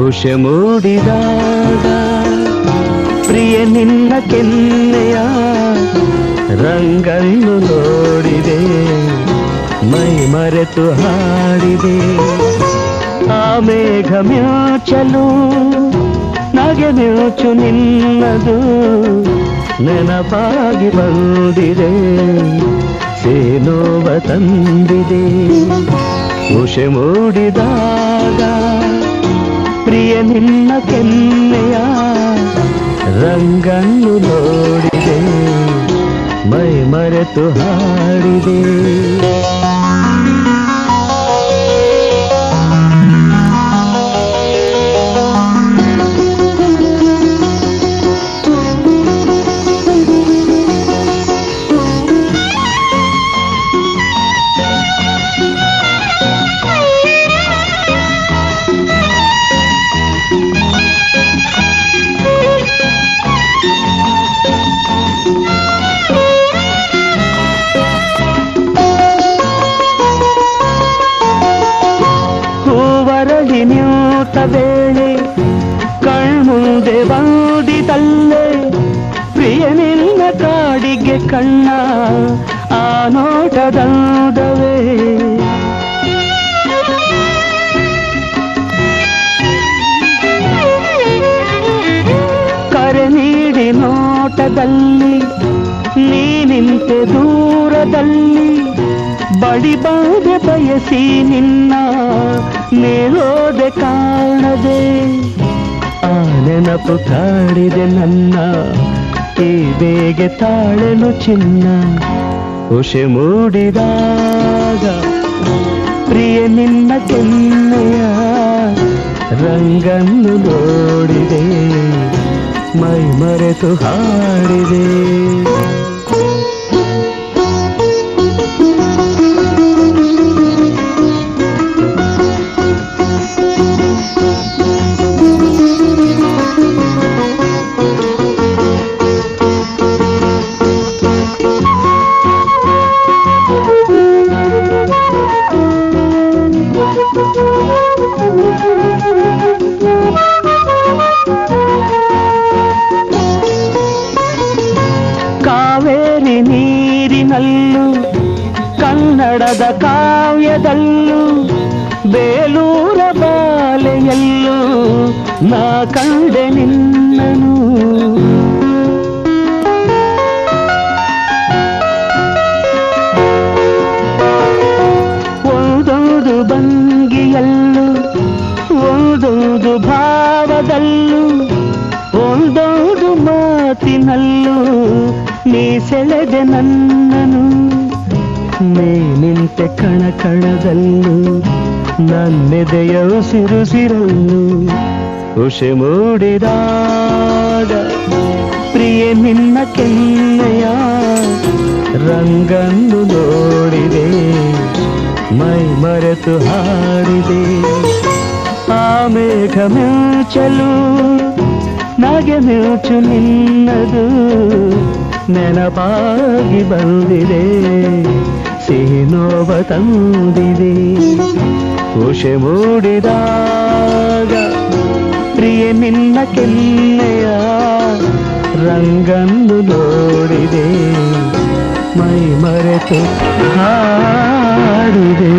ಉಷೆ ಮೂಡಿದಾಗ ಪ್ರಿಯ ನಿನ್ನ ಕೆನ್ನೆಯ ರಂಗನ್ನು ನೋಡಿದೆ, ಮೈ ಮರೆತು ಹಾಡಿದೆ. ಆ ಮೇಘ ಮ್ಯಾಚಲು ನಗೆ ಮ್ಯಾಚು ನಿನ್ನದು ನೆನಪಾಗಿ ಬಂದಿದೆ, ಸೇನೋವ ತಂದಿದೆ. ಉಷೆ ಮೂಡಿದಾಗ ಪ್ರಿಯ ನಿನ್ನ ಕೆನ್ನೆಯ ರಂಗನ್ನು ನೋಡಿದೆ, ಮೈ ಮರೆತು ಹಾಡಿದೆ. ನ್ಯೂತ ವೇಳೆ ಕಣ್ಮುಂದೆ ಬಂದಿತಲ್ಲೇ ಪ್ರಿಯ ನಿನ್ನ ಕಾಡಿಗೆ ಕಣ್ಣ ಆ ನೋಟದವೇ. ಕರೆ ನೀಡಿ ನೋಟದಲ್ಲಿ ನೀ ನಿಂತೆ ದೂರದಲ್ಲಿ, ಬಡಿ ಬಾದೆ ಬಯಸಿ ನಿನ್ನ ನೀರೋದೆ ಕಾಣದೆ. ಆ ನೆನಪು ಕಾಡಿದೆ ನನ್ನ ಈ ಬೇಗೆ ತಾಳೆನು ಚಿನ್ನ. ಉಷೆ ಮೂಡಿದಾಗ ಪ್ರಿಯ ನಿನ್ನ ಕೆನ್ನೆಯ ರಂಗನ್ನು ನೋಡಿದೆ, ಮೈ ಮರೆತು ಹಾಡಿದೆ. ಕಾವೇರಿ ನೀರಿನಲ್ಲೂ ಕನ್ನಡದ ಕಾವ್ಯದಲ್ಲೂ ಬೇಲೂರ ಬಾಲೆಯಲ್ಲೂ ನಾ ಕಂಡೆ ನಿನ್ನನು. ಒಂದೊಂದು ಭಂಗಿಯಲ್ಲೂ ಒಂದೊಂದು ಭಾವದಲ್ಲೂ ಒಂದೊಂದು ಮಾತಿನಲ್ಲೂ ನೀ ಸೆಳೆದೆ ನನ್ನನು. ನೀ ನಿಂತೆ ಕಣ ಕಣದಲ್ಲೂ ನನ್ನೆದೆಯ ಉಸಿರುಸಿರಲ್ಲೂ. ಉಷೆ ಮೂಡಿದಾಗ ಪ್ರಿಯ ನಿನ್ನ ಕೆನ್ನೆಯ ರಂಗನ್ನು ನೋಡಿದೆ, ಮೈ ಮರೆತು ಹಾಡಿದೆ. ಆ ಮೇಘ ಮ್ಯಾಚಲು ನಗೆ ಮ್ಯಾಚು ನಿನ್ನದು ನೆನಪಾಗಿ ಬಂದಿದೆ, ಸಿಹಿ ನೋವ ತಂದಿದೆ. ಉಷೆ ಮೂಡಿದಾಗ ಪ್ರಿಯ ನಿನ್ನ ಕೆನ್ನೆಯ ರಂಗನ್ನು ನೋಡಿದೆ, ಮೈ ಮರೆತು ಹಾಡಿದೆ.